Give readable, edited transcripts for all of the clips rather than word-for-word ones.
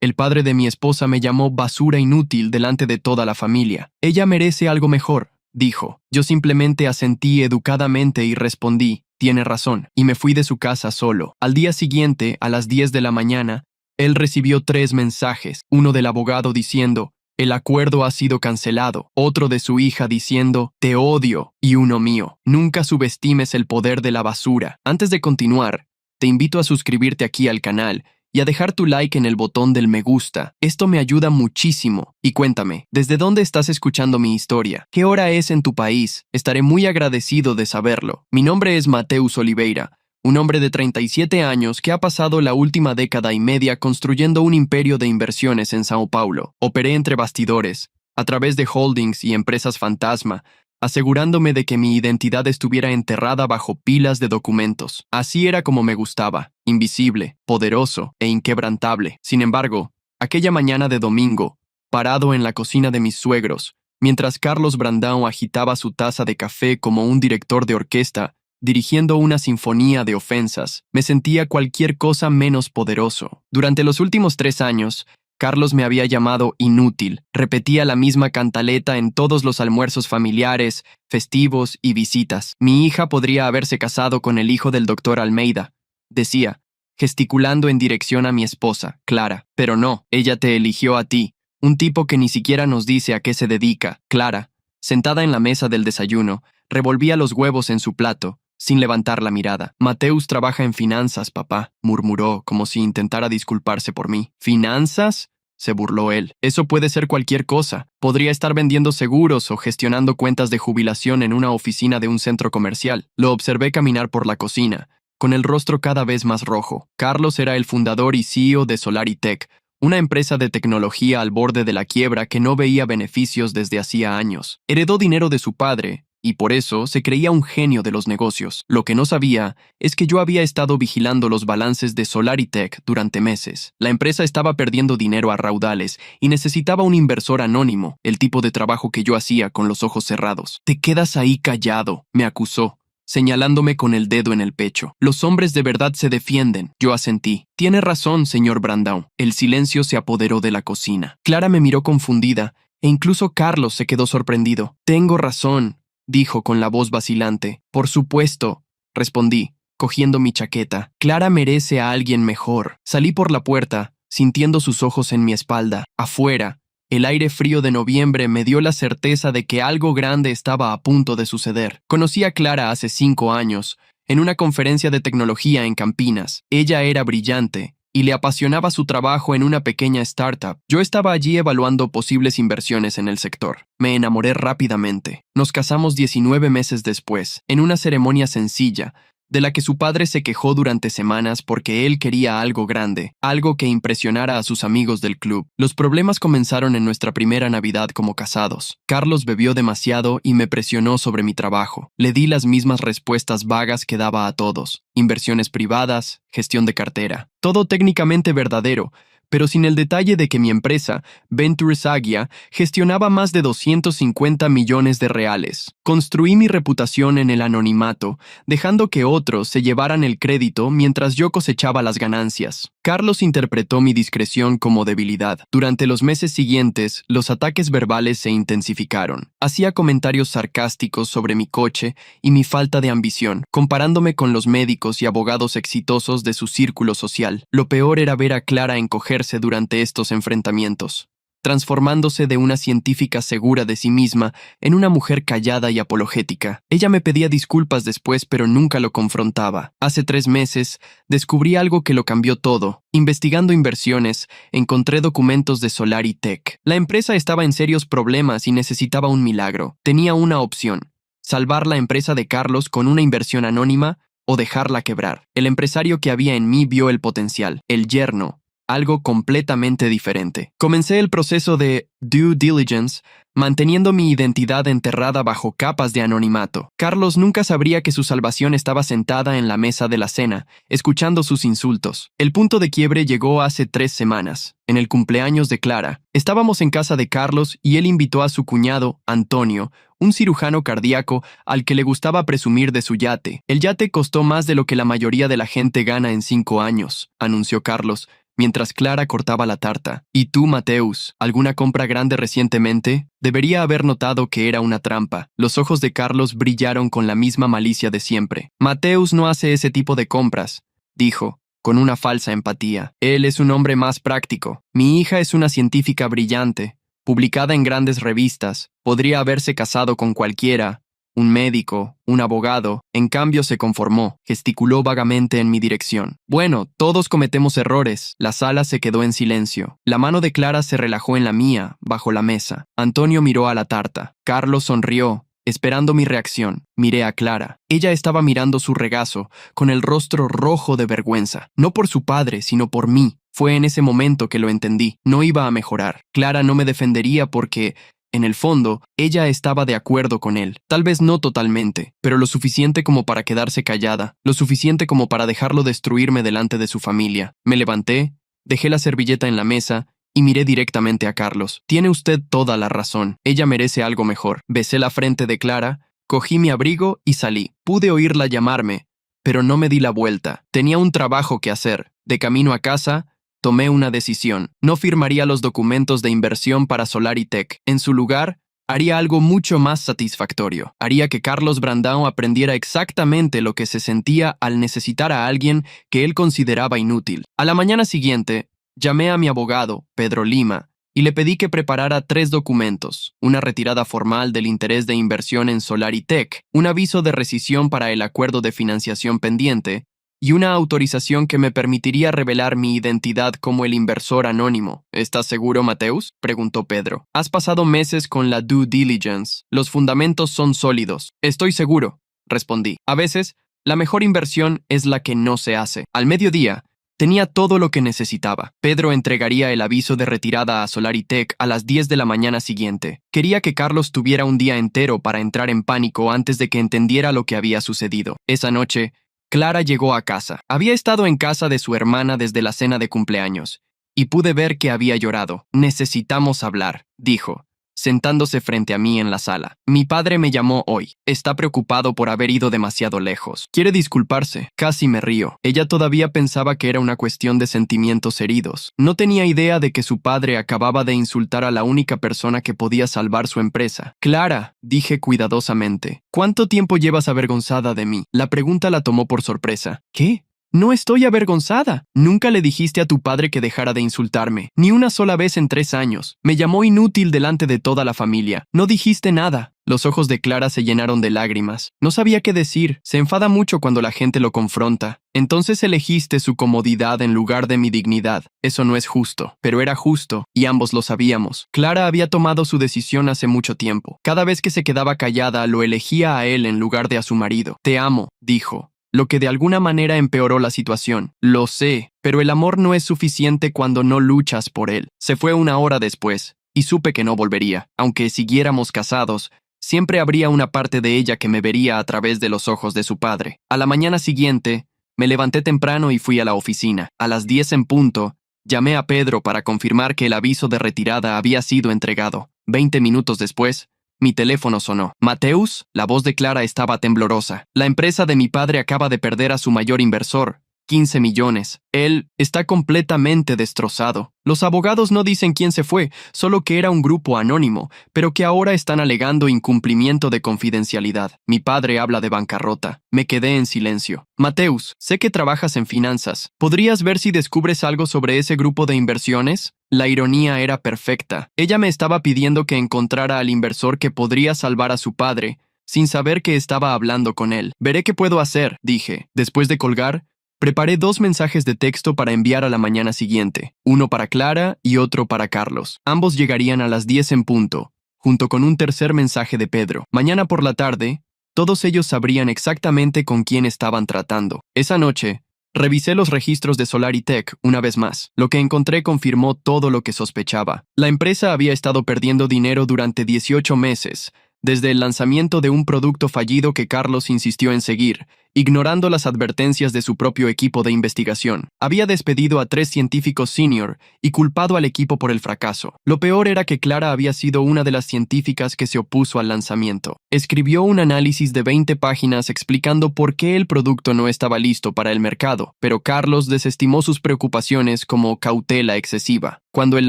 El padre de mi esposa me llamó basura inútil delante de toda la familia. Ella merece algo mejor, dijo. Yo simplemente asentí educadamente y respondí, tiene razón, y me fui de su casa solo. Al día siguiente, a las 10 de la mañana, él recibió 3 mensajes, uno del abogado diciendo, el acuerdo ha sido cancelado, otro de su hija diciendo, te odio, y uno mío, nunca subestimes el poder de la basura. Antes de continuar, te invito a suscribirte aquí al canal y a dejar tu like en el botón del me gusta. Esto me ayuda muchísimo. Y cuéntame, ¿desde dónde estás escuchando mi historia? ¿Qué hora es en tu país? Estaré muy agradecido de saberlo. Mi nombre es Mateus Oliveira, un hombre de 37 años que ha pasado la última década y media construyendo un imperio de inversiones en Sao Paulo. Operé entre bastidores, a través de holdings y empresas fantasma, asegurándome de que mi identidad estuviera enterrada bajo pilas de documentos. Así era como me gustaba, invisible, poderoso e inquebrantable. Sin embargo, aquella mañana de domingo, parado en la cocina de mis suegros, mientras Carlos Brandão agitaba su taza de café como un director de orquesta, dirigiendo una sinfonía de ofensas, me sentía cualquier cosa menos poderoso. Durante los últimos 3 años, Carlos me había llamado inútil. Repetía la misma cantaleta en todos los almuerzos familiares, festivos y visitas. Mi hija podría haberse casado con el hijo del doctor Almeida, decía, gesticulando en dirección a mi esposa, Clara. Pero no, ella te eligió a ti, un tipo que ni siquiera nos dice a qué se dedica. Clara, sentada en la mesa del desayuno, revolvía los huevos en su plato, sin levantar la mirada. Mateus trabaja en finanzas, papá, murmuró, como si intentara disculparse por mí. ¿Finanzas? Se burló él. Eso puede ser cualquier cosa. Podría estar vendiendo seguros o gestionando cuentas de jubilación en una oficina de un centro comercial. Lo observé caminar por la cocina, con el rostro cada vez más rojo. Carlos era el fundador y CEO de SolariTech, una empresa de tecnología al borde de la quiebra que no veía beneficios desde hacía años. Heredó dinero de su padre, y por eso se creía un genio de los negocios. Lo que no sabía es que yo había estado vigilando los balances de SolariTech durante meses. La empresa estaba perdiendo dinero a raudales y necesitaba un inversor anónimo, el tipo de trabajo que yo hacía con los ojos cerrados. Te quedas ahí callado, me acusó, señalándome con el dedo en el pecho. Los hombres de verdad se defienden. Yo asentí. Tiene razón, señor Brandão. El silencio se apoderó de la cocina. Clara me miró confundida, e incluso Carlos se quedó sorprendido. Tengo razón, dijo con la voz vacilante. Por supuesto, respondí, cogiendo mi chaqueta. Clara merece a alguien mejor. Salí por la puerta, sintiendo sus ojos en mi espalda. Afuera, el aire frío de noviembre me dio la certeza de que algo grande estaba a punto de suceder. Conocí a Clara hace 5 años, en una conferencia de tecnología en Campinas. Ella era brillante y le apasionaba su trabajo en una pequeña startup. Yo estaba allí evaluando posibles inversiones en el sector. Me enamoré rápidamente. Nos casamos 19 meses después, en una ceremonia sencilla, de la que su padre se quejó durante semanas porque él quería algo grande, algo que impresionara a sus amigos del club. Los problemas comenzaron en nuestra primera Navidad como casados. Carlos bebió demasiado y me presionó sobre mi trabajo. Le di las mismas respuestas vagas que daba a todos: inversiones privadas, gestión de cartera. Todo técnicamente verdadero, pero sin el detalle de que mi empresa, Ventures Águia, gestionaba más de 250 millones de reales. Construí mi reputación en el anonimato, dejando que otros se llevaran el crédito mientras yo cosechaba las ganancias. Carlos interpretó mi discreción como debilidad. Durante los meses siguientes, los ataques verbales se intensificaron. Hacía comentarios sarcásticos sobre mi coche y mi falta de ambición, comparándome con los médicos y abogados exitosos de su círculo social. Lo peor era ver a Clara encogerse durante estos enfrentamientos, transformándose de una científica segura de sí misma en una mujer callada y apologética. Ella me pedía disculpas después, pero nunca lo confrontaba. Hace 3 meses, descubrí algo que lo cambió todo. Investigando inversiones, encontré documentos de SolariTech. La empresa estaba en serios problemas y necesitaba un milagro. Tenía una opción: salvar la empresa de Carlos con una inversión anónima o dejarla quebrar. El empresario que había en mí vio el potencial. El yerno, algo completamente diferente. Comencé el proceso de due diligence, manteniendo mi identidad enterrada bajo capas de anonimato. Carlos nunca sabría que su salvación estaba sentada en la mesa de la cena, escuchando sus insultos. El punto de quiebre llegó hace 3 semanas, en el cumpleaños de Clara. Estábamos en casa de Carlos y él invitó a su cuñado, Antonio, un cirujano cardíaco al que le gustaba presumir de su yate. El yate costó más de lo que la mayoría de la gente gana en 5 años, anunció Carlos, mientras Clara cortaba la tarta. ¿Y tú, Mateus, alguna compra grande recientemente? Debería haber notado que era una trampa. Los ojos de Carlos brillaron con la misma malicia de siempre. Mateus no hace ese tipo de compras, dijo, con una falsa empatía. Él es un hombre más práctico. Mi hija es una científica brillante, publicada en grandes revistas. Podría haberse casado con cualquiera, un médico, un abogado. En cambio se conformó, gesticuló vagamente en mi dirección. Bueno, todos cometemos errores. La sala se quedó en silencio. La mano de Clara se relajó en la mía, bajo la mesa. Antonio miró a la tarta. Carlos sonrió, esperando mi reacción. Miré a Clara. Ella estaba mirando su regazo, con el rostro rojo de vergüenza. No por su padre, sino por mí. Fue en ese momento que lo entendí. No iba a mejorar. Clara no me defendería porque, en el fondo, ella estaba de acuerdo con él. Tal vez no totalmente, pero lo suficiente como para quedarse callada, lo suficiente como para dejarlo destruirme delante de su familia. Me levanté, dejé la servilleta en la mesa y miré directamente a Carlos. Tiene usted toda la razón. Ella merece algo mejor. Besé la frente de Clara, cogí mi abrigo y salí. Pude oírla llamarme, pero no me di la vuelta. Tenía un trabajo que hacer. De camino a casa, tomé una decisión. No firmaría los documentos de inversión para SolariTech. En su lugar, haría algo mucho más satisfactorio. Haría que Carlos Brandão aprendiera exactamente lo que se sentía al necesitar a alguien que él consideraba inútil. A la mañana siguiente, llamé a mi abogado, Pedro Lima, y le pedí que preparara 3 documentos: una retirada formal del interés de inversión en SolariTech, un aviso de rescisión para el acuerdo de financiación pendiente, y una autorización que me permitiría revelar mi identidad como el inversor anónimo. ¿Estás seguro, Mateus?, preguntó Pedro. Has pasado meses con la due diligence. Los fundamentos son sólidos. Estoy seguro, respondí. A veces, la mejor inversión es la que no se hace. Al mediodía, tenía todo lo que necesitaba. Pedro entregaría el aviso de retirada a SolariTech a las 10 de la mañana siguiente. Quería que Carlos tuviera un día entero para entrar en pánico antes de que entendiera lo que había sucedido. Esa noche, Clara llegó a casa. Había estado en casa de su hermana desde la cena de cumpleaños, y pude ver que había llorado. Necesitamos hablar, dijo, sentándose frente a mí en la sala. Mi padre me llamó hoy. Está preocupado por haber ido demasiado lejos. Quiere disculparse. Casi me río. Ella todavía pensaba que era una cuestión de sentimientos heridos. No tenía idea de que su padre acababa de insultar a la única persona que podía salvar su empresa. Clara, dije cuidadosamente, ¿cuánto tiempo llevas avergonzada de mí? La pregunta la tomó por sorpresa. ¿Qué? No estoy avergonzada. Nunca le dijiste a tu padre que dejara de insultarme, ni una sola vez en 3 años. Me llamó inútil delante de toda la familia. No dijiste nada. Los ojos de Clara se llenaron de lágrimas. No sabía qué decir. Se enfada mucho cuando la gente lo confronta. Entonces elegiste su comodidad en lugar de mi dignidad. Eso no es justo. Pero era justo, y ambos lo sabíamos. Clara había tomado su decisión hace mucho tiempo. Cada vez que se quedaba callada, lo elegía a él en lugar de a su marido. Te amo, dijo, lo que de alguna manera empeoró la situación. Lo sé, pero el amor no es suficiente cuando no luchas por él. Se fue 1 hora después, y supe que no volvería. Aunque siguiéramos casados, siempre habría una parte de ella que me vería a través de los ojos de su padre. A la mañana siguiente, me levanté temprano y fui a la oficina. A las 10 en punto, llamé a Pedro para confirmar que el aviso de retirada había sido entregado. 20 minutos después, mi teléfono sonó. Mateus, la voz de Clara estaba temblorosa. La empresa de mi padre acaba de perder a su mayor inversor, 15 millones. Él está completamente destrozado. Los abogados no dicen quién se fue, solo que era un grupo anónimo, pero que ahora están alegando incumplimiento de confidencialidad. Mi padre habla de bancarrota. Me quedé en silencio. Mateus, sé que trabajas en finanzas. ¿Podrías ver si descubres algo sobre ese grupo de inversiones? La ironía era perfecta. Ella me estaba pidiendo que encontrara al inversor que podría salvar a su padre, sin saber que estaba hablando con él. Veré qué puedo hacer, dije. Después de colgar, preparé 2 mensajes de texto para enviar a la mañana siguiente, uno para Clara y otro para Carlos. Ambos llegarían a las 10 en punto, junto con un tercer mensaje de Pedro. Mañana por la tarde, todos ellos sabrían exactamente con quién estaban tratando. Esa noche, revisé los registros de SolariTech una vez más. Lo que encontré confirmó todo lo que sospechaba. La empresa había estado perdiendo dinero durante 18 meses, desde el lanzamiento de un producto fallido que Carlos insistió en seguir, ignorando las advertencias de su propio equipo de investigación. Había despedido a 3 científicos senior y culpado al equipo por el fracaso. Lo peor era que Clara había sido una de las científicas que se opuso al lanzamiento. Escribió un análisis de 20 páginas explicando por qué el producto no estaba listo para el mercado, pero Carlos desestimó sus preocupaciones como cautela excesiva. Cuando el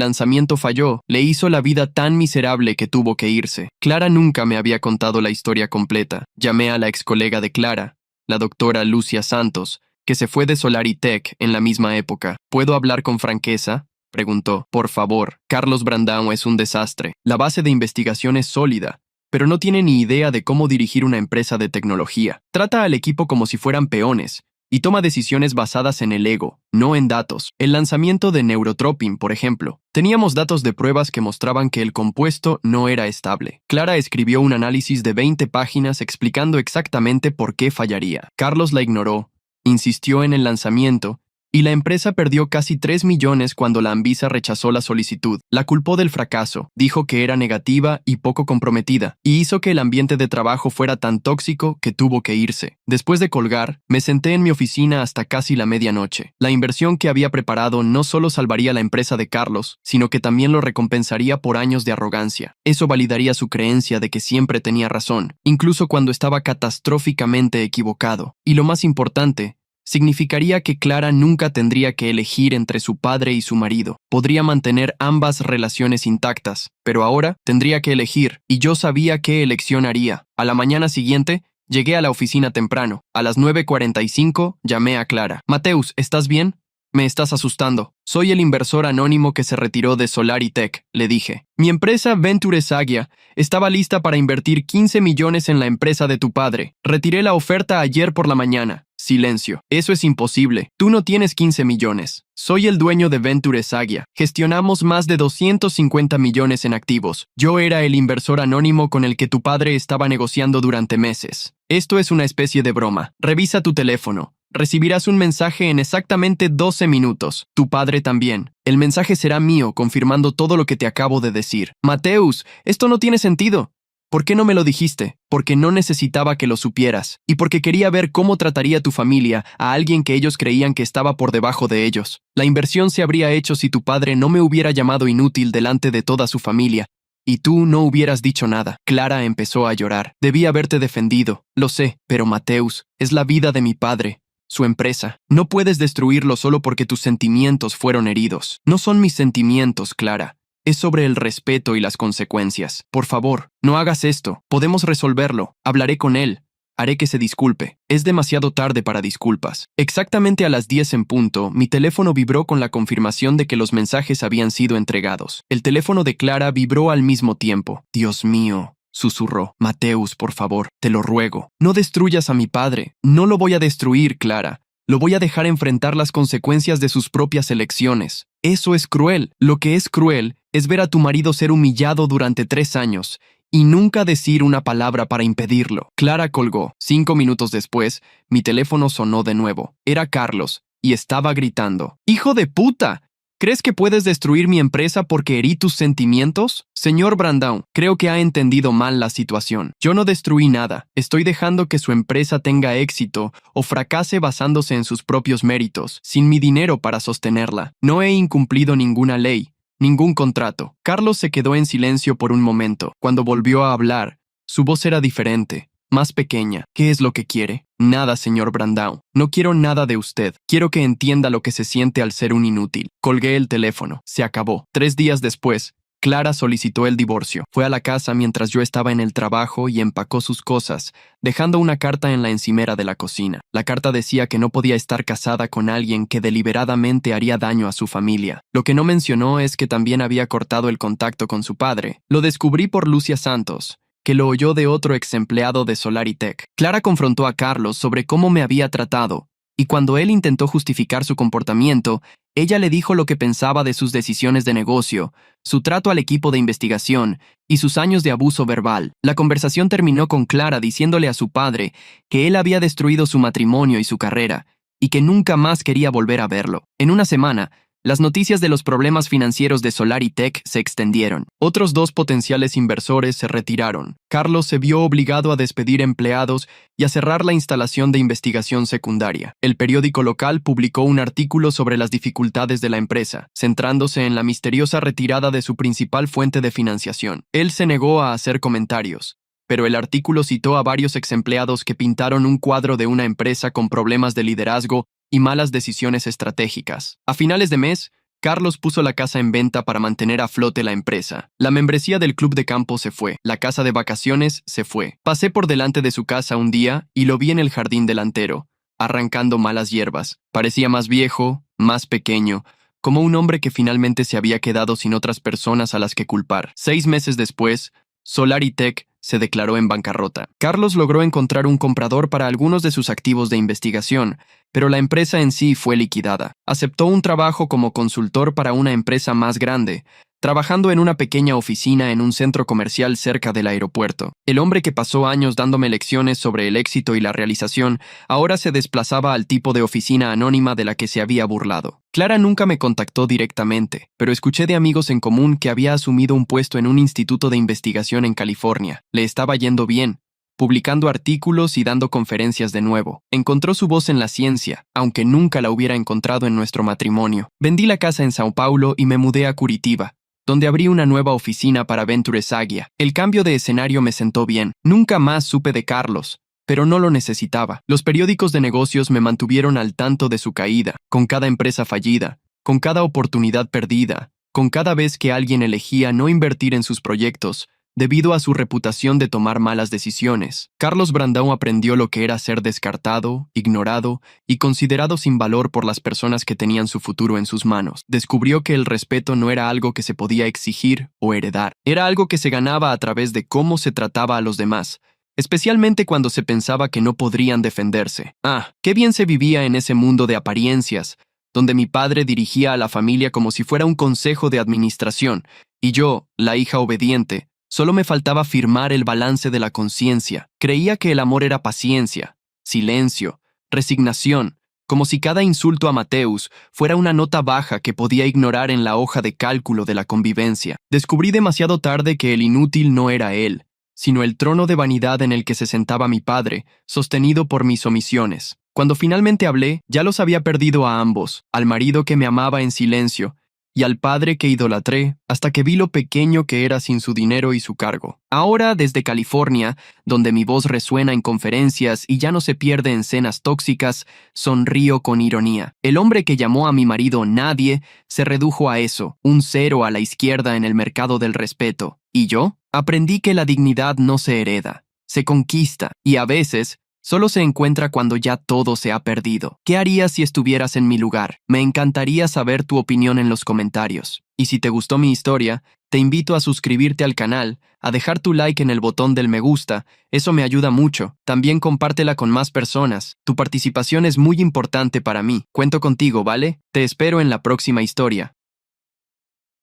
lanzamiento falló, le hizo la vida tan miserable que tuvo que irse. Clara nunca me había contado la historia completa. Llamé a la ex colega de Clara, la doctora Lucia Santos, que se fue de SolariTech en la misma época. ¿Puedo hablar con franqueza?, preguntó. Por favor, Carlos Brandão es un desastre. La base de investigación es sólida, pero no tiene ni idea de cómo dirigir una empresa de tecnología. Trata al equipo como si fueran peones y toma decisiones basadas en el ego, no en datos. El lanzamiento de Neurotropin, por ejemplo. Teníamos datos de pruebas que mostraban que el compuesto no era estable. Clara escribió un análisis de 20 páginas explicando exactamente por qué fallaría. Carlos la ignoró, insistió en el lanzamiento, y la empresa perdió casi 3 millones cuando la Anvisa rechazó la solicitud. La culpó del fracaso, dijo que era negativa y poco comprometida, y hizo que el ambiente de trabajo fuera tan tóxico que tuvo que irse. Después de colgar, me senté en mi oficina hasta casi la medianoche. La inversión que había preparado no solo salvaría la empresa de Carlos, sino que también lo recompensaría por años de arrogancia. Eso validaría su creencia de que siempre tenía razón, incluso cuando estaba catastróficamente equivocado. Y lo más importante, significaría que Clara nunca tendría que elegir entre su padre y su marido. Podría mantener ambas relaciones intactas, pero ahora tendría que elegir, y yo sabía qué elección haría. A la mañana siguiente, llegué a la oficina temprano. A las 9:45 llamé a Clara. Mateus, ¿estás bien? Me estás asustando. Soy el inversor anónimo que se retiró de SolariTech, le dije. Mi empresa Ventures Agia estaba lista para invertir 15 millones en la empresa de tu padre. Retiré la oferta ayer por la mañana. Silencio. Eso es imposible. Tú no tienes 15 millones. Soy el dueño de Ventures Agia. Gestionamos más de 250 millones en activos. Yo era el inversor anónimo con el que tu padre estaba negociando durante meses. Esto es una especie de broma. Revisa tu teléfono. Recibirás un mensaje en exactamente 12 minutos. Tu padre también. El mensaje será mío, confirmando todo lo que te acabo de decir. Mateus, esto no tiene sentido. ¿Por qué no me lo dijiste? Porque no necesitaba que lo supieras, y porque quería ver cómo trataría tu familia a alguien que ellos creían que estaba por debajo de ellos. La inversión se habría hecho si tu padre no me hubiera llamado inútil delante de toda su familia, y tú no hubieras dicho nada. Clara empezó a llorar. Debí haberte defendido, lo sé, pero Mateus, es la vida de mi padre. Su empresa. No puedes destruirlo solo porque tus sentimientos fueron heridos. No son mis sentimientos, Clara. Es sobre el respeto y las consecuencias. Por favor, no hagas esto. Podemos resolverlo. Hablaré con él. Haré que se disculpe. Es demasiado tarde para disculpas. Exactamente a las 10 en punto, mi teléfono vibró con la confirmación de que los mensajes habían sido entregados. El teléfono de Clara vibró al mismo tiempo. Dios mío, susurró. Mateus, por favor, te lo ruego. No destruyas a mi padre. No lo voy a destruir, Clara. Lo voy a dejar enfrentar las consecuencias de sus propias elecciones. Eso es cruel. Lo que es cruel es ver a tu marido ser humillado durante 3 años y nunca decir una palabra para impedirlo. Clara colgó. 5 minutos después, mi teléfono sonó de nuevo. Era Carlos, y estaba gritando. ¡Hijo de puta! ¿Crees que puedes destruir mi empresa porque herí tus sentimientos? Señor Brandão, creo que ha entendido mal la situación. Yo no destruí nada. Estoy dejando que su empresa tenga éxito o fracase basándose en sus propios méritos, sin mi dinero para sostenerla. No he incumplido ninguna ley, ningún contrato. Carlos se quedó en silencio por un momento. Cuando volvió a hablar, su voz era diferente, más pequeña. ¿Qué es lo que quiere? Nada, señor Brandão. No quiero nada de usted. Quiero que entienda lo que se siente al ser un inútil. Colgué el teléfono. Se acabó. 3 días después, Clara solicitó el divorcio. Fue a la casa mientras yo estaba en el trabajo y empacó sus cosas, dejando una carta en la encimera de la cocina. La carta decía que no podía estar casada con alguien que deliberadamente haría daño a su familia. Lo que no mencionó es que también había cortado el contacto con su padre. Lo descubrí por Lucia Santos, que lo oyó de otro ex empleado de SolariTech. Clara confrontó a Carlos sobre cómo me había tratado, y cuando él intentó justificar su comportamiento, ella le dijo lo que pensaba de sus decisiones de negocio, su trato al equipo de investigación y sus años de abuso verbal. La conversación terminó con Clara diciéndole a su padre que él había destruido su matrimonio y su carrera, y que nunca más quería volver a verlo. En una semana, Las noticias de los problemas financieros de SolariTech se extendieron. Otros 2 potenciales inversores se retiraron. Carlos se vio obligado a despedir empleados y a cerrar la instalación de investigación secundaria. El periódico local publicó un artículo sobre las dificultades de la empresa, centrándose en la misteriosa retirada de su principal fuente de financiación. Él se negó a hacer comentarios, pero el artículo citó a varios exempleados que pintaron un cuadro de una empresa con problemas de liderazgo y malas decisiones estratégicas. A finales de mes, Carlos puso la casa en venta para mantener a flote la empresa. La membresía del club de campo se fue. La casa de vacaciones se fue. Pasé por delante de su casa un día y lo vi en el jardín delantero, arrancando malas hierbas. Parecía más viejo, más pequeño, como un hombre que finalmente se había quedado sin otras personas a las que culpar. 6 meses después, SolariTech se declaró en bancarrota. Carlos logró encontrar un comprador para algunos de sus activos de investigación, pero la empresa en sí fue liquidada. Aceptó un trabajo como consultor para una empresa más grande, trabajando en una pequeña oficina en un centro comercial cerca del aeropuerto. El hombre que pasó años dándome lecciones sobre el éxito y la realización, ahora se desplazaba al tipo de oficina anónima de la que se había burlado. Clara nunca me contactó directamente, pero escuché de amigos en común que había asumido un puesto en un instituto de investigación en California. Le estaba yendo bien, publicando artículos y dando conferencias de nuevo. Encontró su voz en la ciencia, aunque nunca la hubiera encontrado en nuestro matrimonio. Vendí la casa en Sao Paulo y me mudé a Curitiba, donde abrí una nueva oficina para Ventures Águia. El cambio de escenario me sentó bien. Nunca más supe de Carlos, pero no lo necesitaba. Los periódicos de negocios me mantuvieron al tanto de su caída, con cada empresa fallida, con cada oportunidad perdida, con cada vez que alguien elegía no invertir en sus proyectos, debido a su reputación de tomar malas decisiones. Carlos Brandão aprendió lo que era ser descartado, ignorado y considerado sin valor por las personas que tenían su futuro en sus manos. Descubrió que el respeto no era algo que se podía exigir o heredar, era algo que se ganaba a través de cómo se trataba a los demás, especialmente cuando se pensaba que no podrían defenderse. Qué bien se vivía en ese mundo de apariencias, donde mi padre dirigía a la familia como si fuera un consejo de administración, y yo, la hija obediente, solo me faltaba firmar el balance de la conciencia. Creía que el amor era paciencia, silencio, resignación, como si cada insulto a Mateus fuera una nota baja que podía ignorar en la hoja de cálculo de la convivencia. Descubrí demasiado tarde que el inútil no era él, sino el trono de vanidad en el que se sentaba mi padre, sostenido por mis omisiones. Cuando finalmente hablé, ya los había perdido a ambos, al marido que me amaba en silencio, y al padre que idolatré hasta que vi lo pequeño que era sin su dinero y su cargo. Ahora, desde California, donde mi voz resuena en conferencias y ya no se pierde en cenas tóxicas, sonrío con ironía. El hombre que llamó a mi marido nadie se redujo a eso, un 0 a la izquierda en el mercado del respeto. ¿Y yo? Aprendí que la dignidad no se hereda, se conquista, y a veces solo se encuentra cuando ya todo se ha perdido. ¿Qué harías si estuvieras en mi lugar? Me encantaría saber tu opinión en los comentarios. Y si te gustó mi historia, te invito a suscribirte al canal, a dejar tu like en el botón del me gusta, eso me ayuda mucho. También compártela con más personas. Tu participación es muy importante para mí. Cuento contigo, ¿vale? Te espero en la próxima historia.